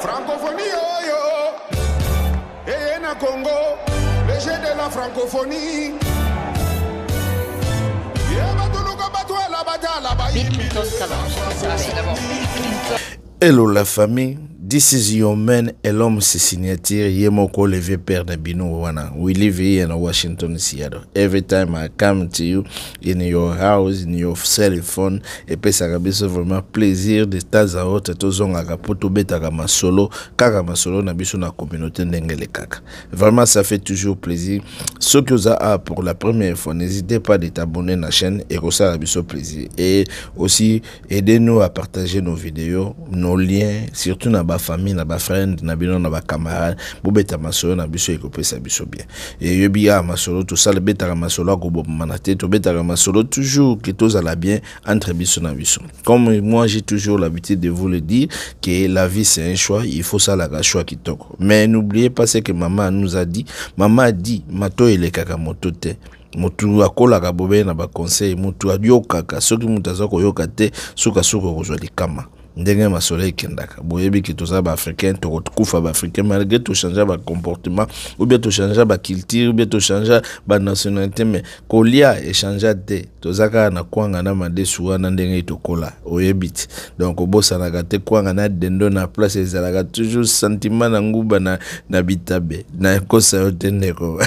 Francophonie, oh yo. Et na Congo, le jeu de la francophonie. Bill Clinton Challenge. Ça, c'est d'abord Bill Clinton. Hello la famille, this is your man et l'homme c'est signature Yemoko levé père de Bino wana. We live here in Washington, Seattle. Every time I come to you in your house, in your cell phone, et puis ça rabiso vraiment plaisir de temps à autre tozonga kapoto beta kama solo na biso na communauté ndengele kaka. Vraiment ça fait toujours plaisir. Ceux qui vous a pour la première fois, n'hésitez pas de t'abonner à la chaîne et que ça rabiso plaisir. Et aussi aidez-nous à partager nos vidéos, nos liens, surtout na ba famille, na ba friend, na bino na ba camarade, bo beta masolo na biso ekope sa biso bien. Et yebia masolo tout ça le beta masolo ko bo manate to beta masolo toujours que tous à la bien entre biso na biso. Comme moi j'ai toujours l'habitude de vous le dire que la vie c'est un choix, il faut ça la choix qui toko. Mais n'oubliez pas ce que maman nous a dit. Maman a dit mato ele kaka moto te. Mutu akola kabobe na ba conseil mutu adioka soki mutaza ko yoka te suka suko ko zoli kama ndenge masole kendaka boyebi ki toza ba africain to kufa ba africain malgré to changer ba comportement ou bien to changer ba culture ou bien to changer ba nationalité mais kolia e changer te tozaka na kwanga na madesu wana ndenge tokola oyebiti donc obosa na kate kwanga na dendo na place ezalaka toujours sentiment na nguba na bitabe na kosa yote ndeko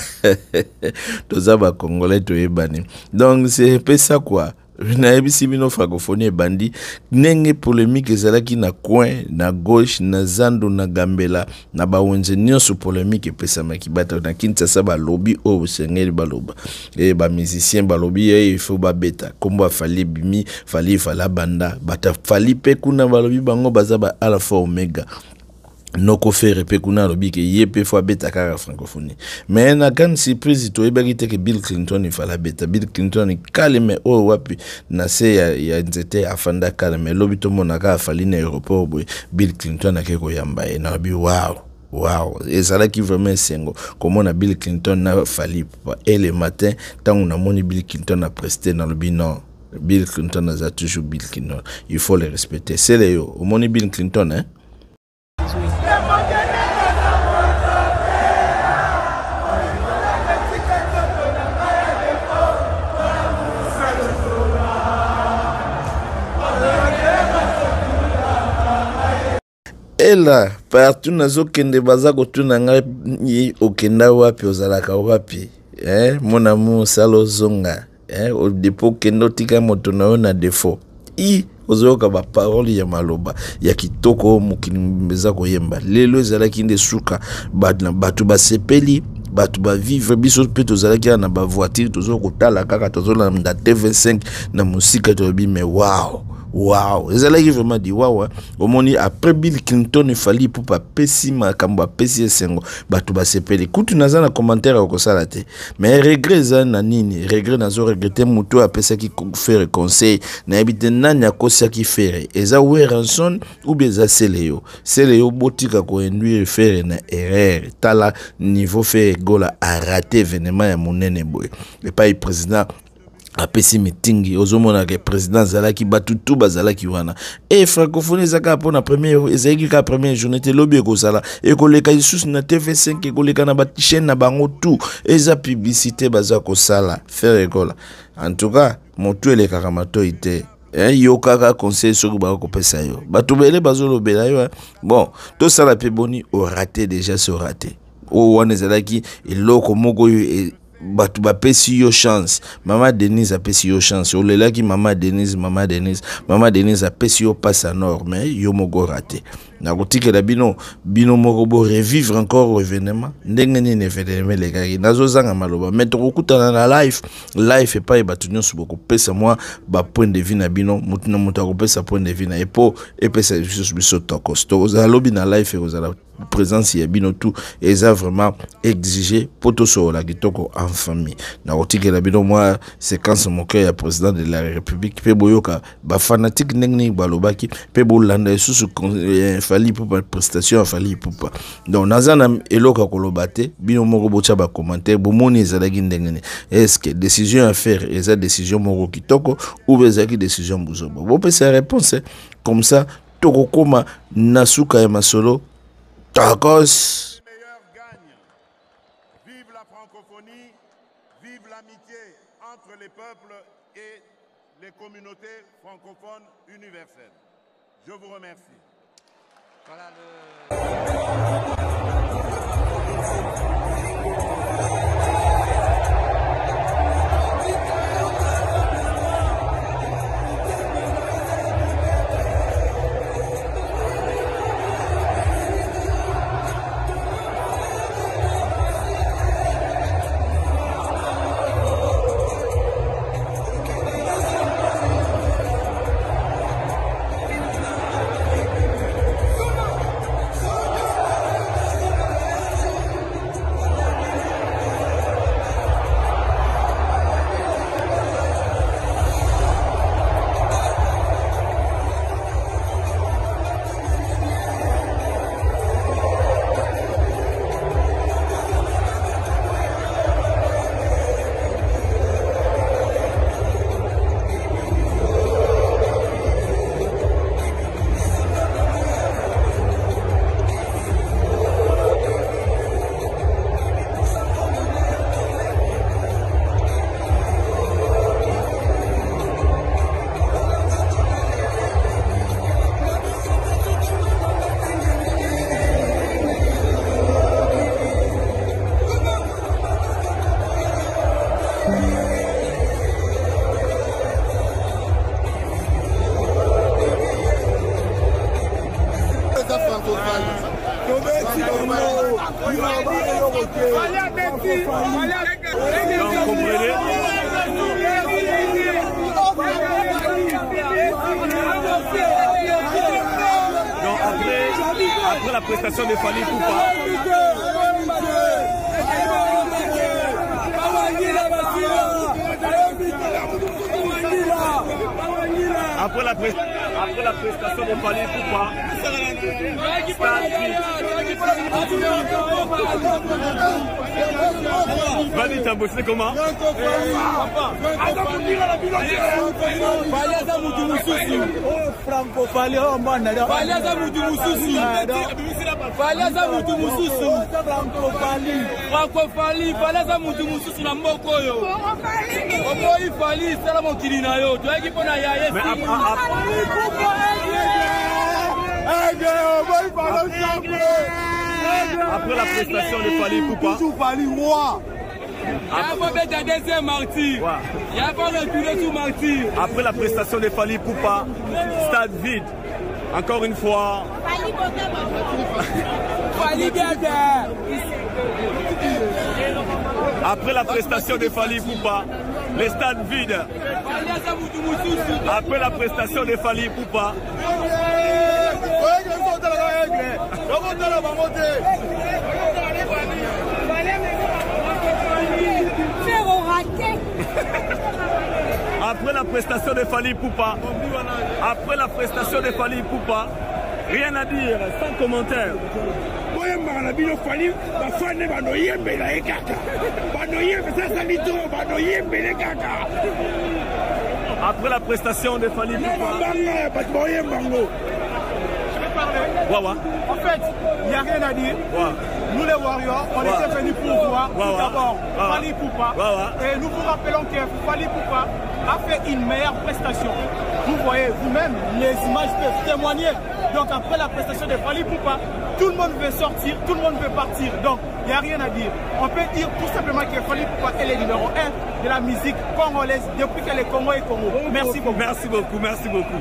toza ba congolais toyebani donc c'est peu ça quoi. Na ebisi bino francophonie bandi nenge polémique ezalaki na coin na gauche na zando na gambela na bawenze nyonso polémique epesamaki bato na Kinshasa balobi o sengeli baloba e ba musicien balobi il faut babeta kombo afali bimi fali fala banda bata fali pe kuna balobi bango baza ba alpha omega noko faire pe kuna lobi ke yepe fo beta kara francophonie mais na kan surprise to ebaki te ke Bill Clinton ifala beta Bill Clinton kalme o wapi na se ya nzete afanda kalme lobi to monaka afali na aéroport boy Bill Clinton akeko yamba e na bi wow ezalaki vraiment sengo comment na Bill Clinton na fali et le matin tant na moni Bill Clinton a presté dans le non Bill Clinton a toujours Bill Clinton il faut le respecter c'est le yo au moni Bill Clinton hein. Et là, partout nazo kende bazako tunanga yi okenda wapi ozalaka wapi mon amour salo zonga au dépôt kendo tika moto na na défaut ozoyoka ba parole ya maloba ya kitoko mokili mbeza koyemba lelo ezalaki nde suka batu basepeli batu ba vivre biso pe tozalaki na ba voiture tozo kotala kaka tozola na TV5 na musika tobi mais wow ezalaki vraiment di wow omoni après Bill Clinton il fallait pour pas pesi makamba pesi sengo batu basepeli kutu naza na commentaire ko sala te mais regret za na nini regret nazo regretter muto apesa ki faire conseil na ebite nanya kosa ki faire eza Weranson ou bien za Seleo botika ko induire faire na erreur tala niveau fait gola a raté événement ya monene boy et pas le président apesi meeting ozomona ke président zalaki batutu bazalaki wana et francophonie zaka pona première ezaki ka première journée te lobi ko sala e koleka isusu na TV5 e koleka na ba chaîne na bango tout eza publicité bazako sala faire école en tout cas motu ele kakamato ite yo kaka conseil sur ba ko pesa yo batubele bazolo bela yo bon to sala pe boni au raté déjà c'est raté o wana zalaki eloko moko batu ba pesi yo chance maman Denise a pesi yo chance olelaki maman Denise a pesi yo passe à nord mais yo mogo raté na kotikela bino moko bo revivre encore événement ndenge nini événement lekaki nazozanga maloba mais tokutana na life et pas batu nyonso boko pesa moi ba point de vue na bino mutu na mutu akopesa point de vue na epo epesa biso tokosto ozalobi na life ozala présence ya bino tout et ça vraiment exigé poto so la kitoko en famille na kotikela bino moi séquence mon cœur ya président de la République pe boyoka ba fanatique ndenge balobaki pe bolanda susu fali pour prestation fali pour pas donc nazana eloka kolobate bino moko bocha ba commentaire bomoni ezalaki ndenge est-ce que décision à faire eza décision moko kitoko ou ezaki décision buzobo bo pesa réponse comme ça tokokoma nasuka ya masolo Tacos. Les meilleurs gagnent. Vive la francophonie, vive l'amitié entre les peuples et les communautés francophones universelles. Je vous remercie. Voilà après la prestation de Fally Ipupa. Après la prestation de Fally Ipupa, vas-y Tambo, c'est comment? Après la prestation de Fally Ipupa, après la prestation de Fally Ipupa, stade vide. Encore une fois. Après la prestation de Fally Ipupa, les stades vides. Après la prestation de Fally Ipupa. Après la prestation de Fally Ipupa, après la prestation de Fally Ipupa, rien à dire, sans commentaire. Après la prestation de Fally Ipupa. Wawa. En fait, il n'y a rien à dire. Wawa. Nous les Warriors, on était venus pour voir tout d'abord Fally Ipupa. Et nous vous rappelons que Fally Ipupa a fait une meilleure prestation. Vous voyez vous-même, les images peuvent témoigner. Donc après la prestation de Fally Ipupa, tout le monde veut sortir, tout le monde veut partir. Donc il n'y a rien à dire. On peut dire tout simplement que Fally Ipupa est le numéro 1 de la musique congolaise depuis que le Congo est Congo. Merci beaucoup. Merci beaucoup, merci beaucoup.